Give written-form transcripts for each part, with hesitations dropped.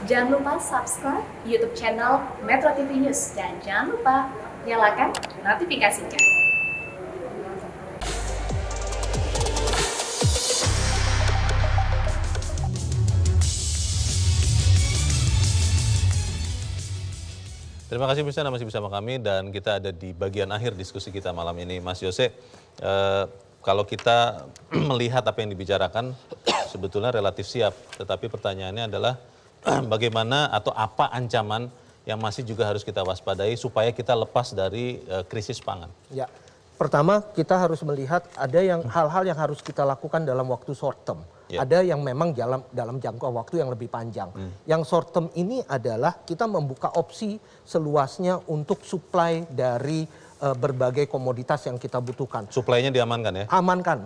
Jangan lupa subscribe YouTube channel Metro TV News dan jangan lupa nyalakan notifikasinya. Terima kasih Miss Nana masih bersama kami dan kita ada di bagian akhir diskusi kita malam ini. Mas Yose, kalau kita melihat apa yang dibicarakan sebetulnya relatif siap, tetapi pertanyaannya adalah bagaimana atau apa ancaman yang masih juga harus kita waspadai supaya kita lepas dari krisis pangan? Ya, pertama kita harus melihat ada yang hal-hal yang harus kita lakukan dalam waktu short term. Ya. Ada yang memang dalam jangka waktu yang lebih panjang. Yang short term ini adalah kita membuka opsi seluasnya untuk supply dari berbagai komoditas yang kita butuhkan. Suplainya diamankan ya?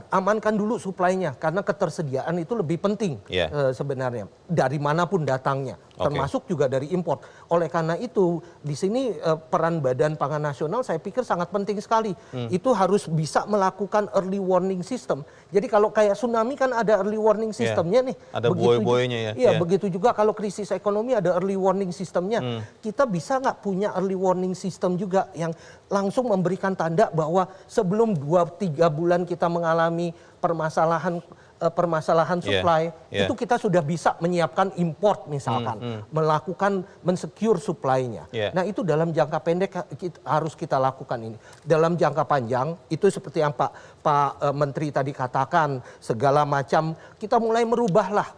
Amankan dulu suplainya karena ketersediaan itu lebih penting sebenarnya dari manapun datangnya, termasuk juga dari impor. Oleh karena itu di sini peran Badan Pangan Nasional saya pikir sangat penting sekali. Itu harus bisa melakukan early warning system. Jadi kalau kayak tsunami kan ada early warning systemnya nih. Ada buoy-buoynya ya? Iya, begitu juga kalau krisis ekonomi ada early warning systemnya. Kita bisa nggak punya early warning system juga yang langsung memberikan tanda bahwa sebelum 2-3 bulan kita mengalami permasalahan supply, itu kita sudah bisa menyiapkan import misalkan, melakukan mensecure supply-nya. Nah itu dalam jangka pendek harus kita lakukan ini. Dalam jangka panjang itu seperti yang Pak Menteri tadi katakan, segala macam kita mulai merubahlah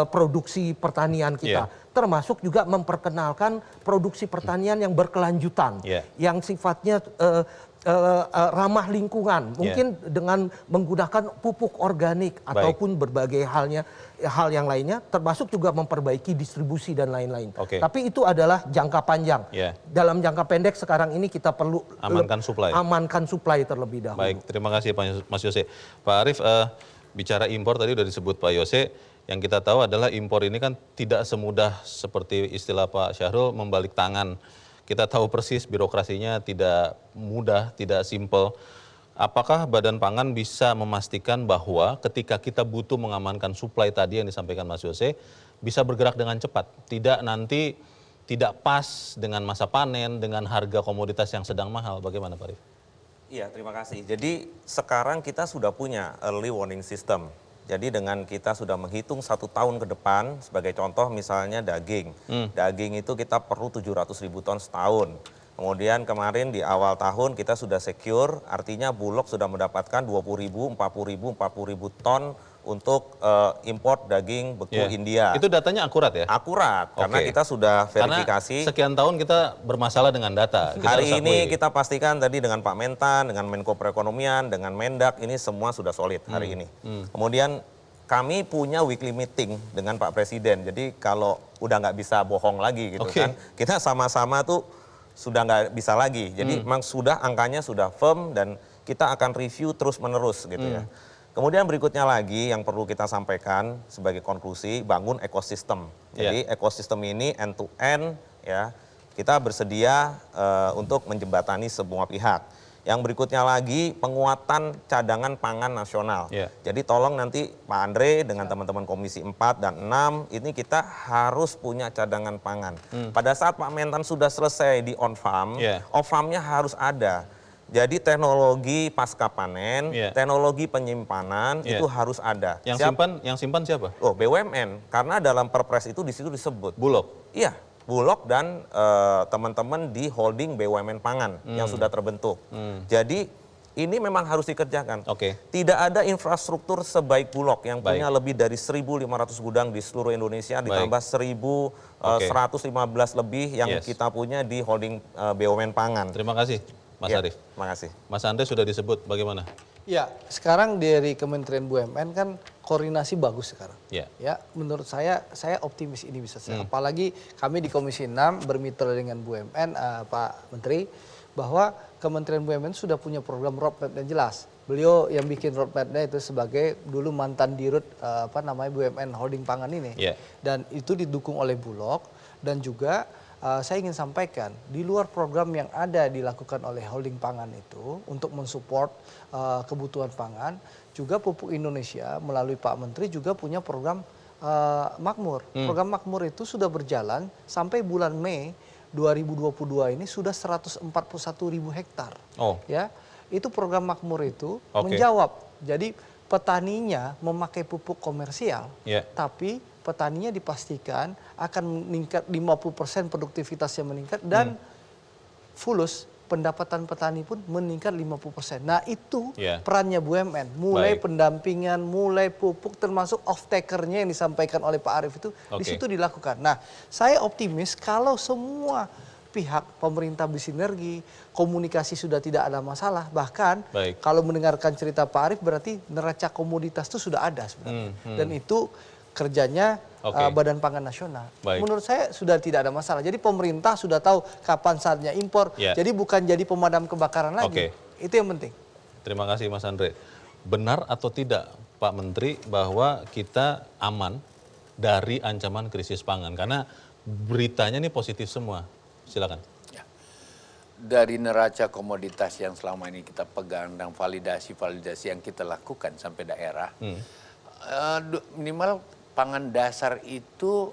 produksi pertanian kita. Termasuk juga memperkenalkan produksi pertanian yang berkelanjutan, yang sifatnya ramah lingkungan, mungkin dengan menggunakan pupuk organik ataupun berbagai hal yang lainnya, termasuk juga memperbaiki distribusi dan lain-lain. Tapi itu adalah jangka panjang. Dalam jangka pendek sekarang ini kita perlu amankan supply terlebih dahulu. Baik, terima kasih Pak Mas Yose. Pak Arief, bicara impor tadi sudah disebut Pak Yose. Yang kita tahu adalah impor ini kan tidak semudah seperti istilah Pak Syahrul membalik tangan. Kita tahu persis birokrasinya tidak mudah, tidak simpel. Apakah Badan Pangan bisa memastikan bahwa ketika kita butuh mengamankan suplai tadi yang disampaikan Mas Yose, bisa bergerak dengan cepat? Tidak nanti tidak pas dengan masa panen, dengan harga komoditas yang sedang mahal. Bagaimana Pak Arief? Iya, terima kasih. Jadi sekarang kita sudah punya early warning system. Jadi dengan kita sudah menghitung 1 tahun ke depan, sebagai contoh misalnya daging. Daging itu kita perlu 700.000 ton setahun. Kemudian kemarin di awal tahun kita sudah secure, artinya Bulog sudah mendapatkan 20.000, 40.000 ton untuk import daging beku India. Itu datanya akurat ya? Akurat, karena kita sudah verifikasi. Karena sekian tahun kita bermasalah dengan data. Hari ini kita pastikan tadi dengan Pak Mentan, dengan Menko Perekonomian, dengan Mendak, ini semua sudah solid hari ini. Kemudian kami punya weekly meeting dengan Pak Presiden, jadi kalau udah nggak bisa bohong lagi gitu kan, kita sama-sama tuh sudah nggak bisa lagi. Jadi memang angkanya sudah firm dan kita akan review terus-menerus gitu ya. Kemudian berikutnya lagi yang perlu kita sampaikan sebagai konklusi, bangun ekosistem. Jadi ekosistem ini end to end ya, kita bersedia untuk menjembatani semua pihak. Yang berikutnya lagi penguatan cadangan pangan nasional. Jadi tolong nanti Pak Andre dengan teman-teman Komisi 4 dan 6 ini kita harus punya cadangan pangan. Pada saat Pak Mentan sudah selesai di on farm, off farmnya harus ada. Jadi teknologi pasca panen, teknologi penyimpanan itu harus ada. Yang simpan siapa? Oh, BUMN. Karena dalam Perpres itu di situ disebut Bulog. Iya, Bulog dan teman-teman di holding BUMN pangan yang sudah terbentuk. Jadi ini memang harus dikerjakan. Tidak ada infrastruktur sebaik Bulog yang punya lebih dari 1.500 gudang di seluruh Indonesia, ditambah 1.115 lebih yang kita punya di holding BUMN pangan. Terima kasih. Mas Arief. Terima kasih. Mas Andre sudah disebut, bagaimana? Ya, sekarang dari Kementerian BUMN kan koordinasi bagus sekarang. Ya, menurut saya optimis ini bisa selesai. Apalagi kami di Komisi 6 bermitra dengan BUMN, Pak Menteri, bahwa Kementerian BUMN sudah punya program roadmap yang jelas. Beliau yang bikin roadmap-nya itu sebagai dulu mantan dirut BUMN holding pangan ini. Dan itu didukung oleh Bulog dan juga saya ingin sampaikan, di luar program yang ada dilakukan oleh holding pangan itu untuk mensupport kebutuhan pangan, juga Pupuk Indonesia melalui Pak Menteri juga punya program makmur. Program makmur itu sudah berjalan sampai bulan Mei 2022 ini sudah 141.000 hektar. Ya, itu program makmur itu menjawab. Jadi petaninya memakai pupuk komersial, tapi petaninya dipastikan akan meningkat 50% produktivitasnya meningkat dan fulus pendapatan petani pun meningkat 50%. Nah itu perannya BUMN, mulai pendampingan, mulai pupuk termasuk off-takernya yang disampaikan oleh Pak Arief itu di situ dilakukan. Nah saya optimis kalau semua pihak pemerintah bersinergi, komunikasi sudah tidak ada masalah. Bahkan kalau mendengarkan cerita Pak Arief berarti neraca komoditas itu sudah ada sebenarnya. Dan itu kerjanya Badan Pangan Nasional. Menurut saya sudah tidak ada masalah. Jadi pemerintah sudah tahu kapan saatnya impor. Jadi bukan jadi pemadam kebakaran lagi. Itu yang penting. Terima kasih Mas Andre. Benar atau tidak Pak Menteri bahwa kita aman dari ancaman krisis pangan? Karena beritanya ini positif semua. Silakan. Ya. Dari neraca komoditas yang selama ini kita pegang dan validasi yang kita lakukan sampai daerah, minimal pangan dasar itu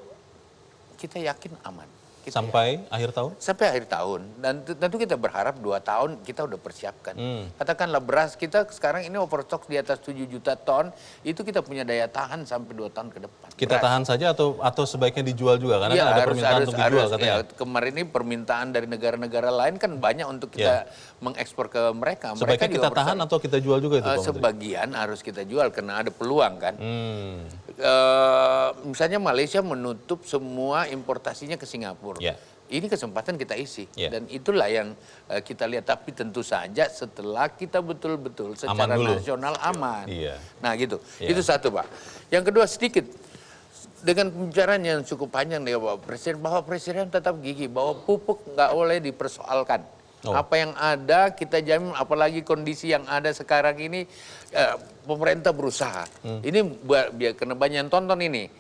kita yakin aman. Sampai akhir tahun? Sampai akhir tahun. Dan tentu kita berharap 2 tahun kita udah persiapkan. Katakanlah beras kita sekarang ini overstock di atas 7 juta ton, itu kita punya daya tahan sampai 2 tahun ke depan. Kita tahan saja atau sebaiknya dijual juga? Karena kan ada permintaan untuk dijual katanya. Kemarin ini permintaan dari negara-negara lain kan banyak untuk kita mengekspor ke mereka. Sebaiknya kita tahan atau kita jual juga itu Pak Menteri? Sebagian harus kita jual karena ada peluang kan. Misalnya Malaysia menutup semua importasinya ke Singapura. Ini kesempatan kita isi dan itulah yang kita lihat. Tapi tentu saja setelah kita betul-betul secara nasional aman. Nah gitu, itu satu Pak. Yang kedua sedikit, dengan pembicaraan yang cukup panjang dengan Bapak Presiden, bahwa Presiden tetap gigih bahwa pupuk nggak boleh dipersoalkan. Apa yang ada kita jamin, apalagi kondisi yang ada sekarang ini, pemerintah berusaha. Ini biar kena banyak yang tonton ini,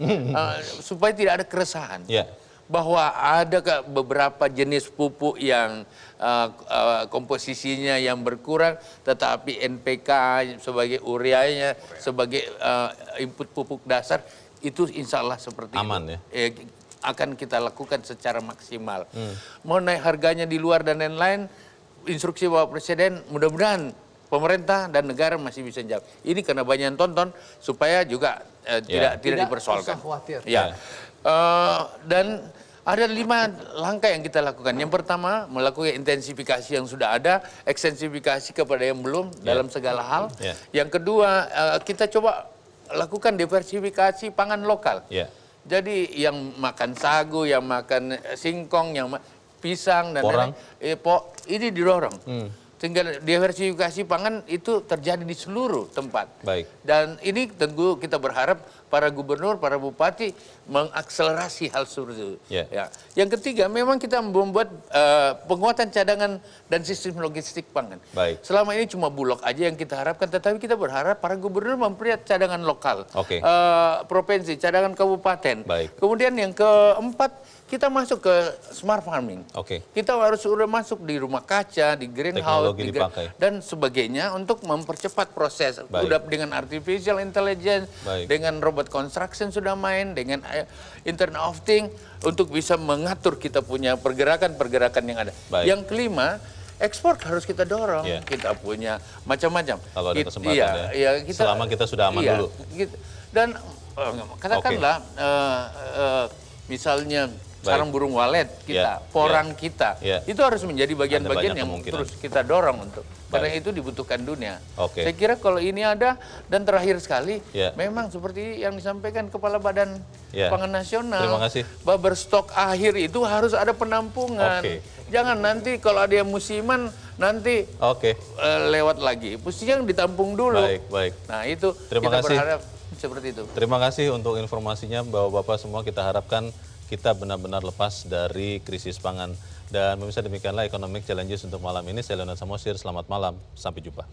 supaya tidak ada keresahan. Bahwa ada beberapa jenis pupuk yang komposisinya yang berkurang, tetapi NPK sebagai ureanya, sebagai input pupuk dasar, itu insya Allah seperti aman itu. Akan kita lakukan secara maksimal. Mau naik harganya di luar dan lain-lain, instruksi Bapak Presiden, mudah-mudahan pemerintah dan negara masih bisa jawab. Ini karena banyak yang tonton, supaya juga tidak dipersoalkan. Usah khawatir. Dan ada 5 langkah yang kita lakukan. Yang pertama, melakukan intensifikasi yang sudah ada, ekstensifikasi kepada yang belum dalam segala hal. Yang kedua, kita coba lakukan diversifikasi pangan lokal. Jadi yang makan sagu, yang makan singkong, yang pisang dan lain-lain, ini didorong. Sehingga diversifikasi pangan itu terjadi di seluruh tempat. Dan ini tentu kita berharap para gubernur, para bupati mengakselerasi hal seperti itu. Yang ketiga, memang kita membuat penguatan cadangan dan sistem logistik pangan. Selama ini cuma Bulog aja yang kita harapkan, tetapi kita berharap para gubernur memperlihat cadangan lokal, provinsi, cadangan kabupaten. Kemudian yang keempat, kita masuk ke smart farming. Kita harus sudah masuk di rumah kaca, di greenhouse, dan sebagainya untuk mempercepat proses. Udah dengan artificial intelligence, dengan robot construction sudah main, dengan Internet of Things untuk bisa mengatur kita punya pergerakan-pergerakan yang ada. Yang kelima, ekspor harus kita dorong. Kita punya macam-macam. Kalau ada kesempatan kita, selama kita sudah aman dulu. Dan katakanlah misalnya sarang burung walet kita, porang kita, itu harus menjadi bagian-bagian yang terus kita dorong untuk. Karena itu dibutuhkan dunia. Saya kira kalau ini ada, dan terakhir sekali, memang seperti yang disampaikan Kepala Badan Pangan Nasional, bahwa berstok akhir itu harus ada penampungan. Jangan nanti kalau ada yang musiman, nanti lewat lagi. Mestinya ditampung dulu. Nah itu kita berharap seperti itu. Terima kasih untuk informasinya Bapak-Bapak semua. Kita harapkan kita benar-benar lepas dari krisis pangan. Dan pemirsa, demikianlah Economic Challenges untuk malam ini. Saya Leonard Samosir, selamat malam, sampai jumpa.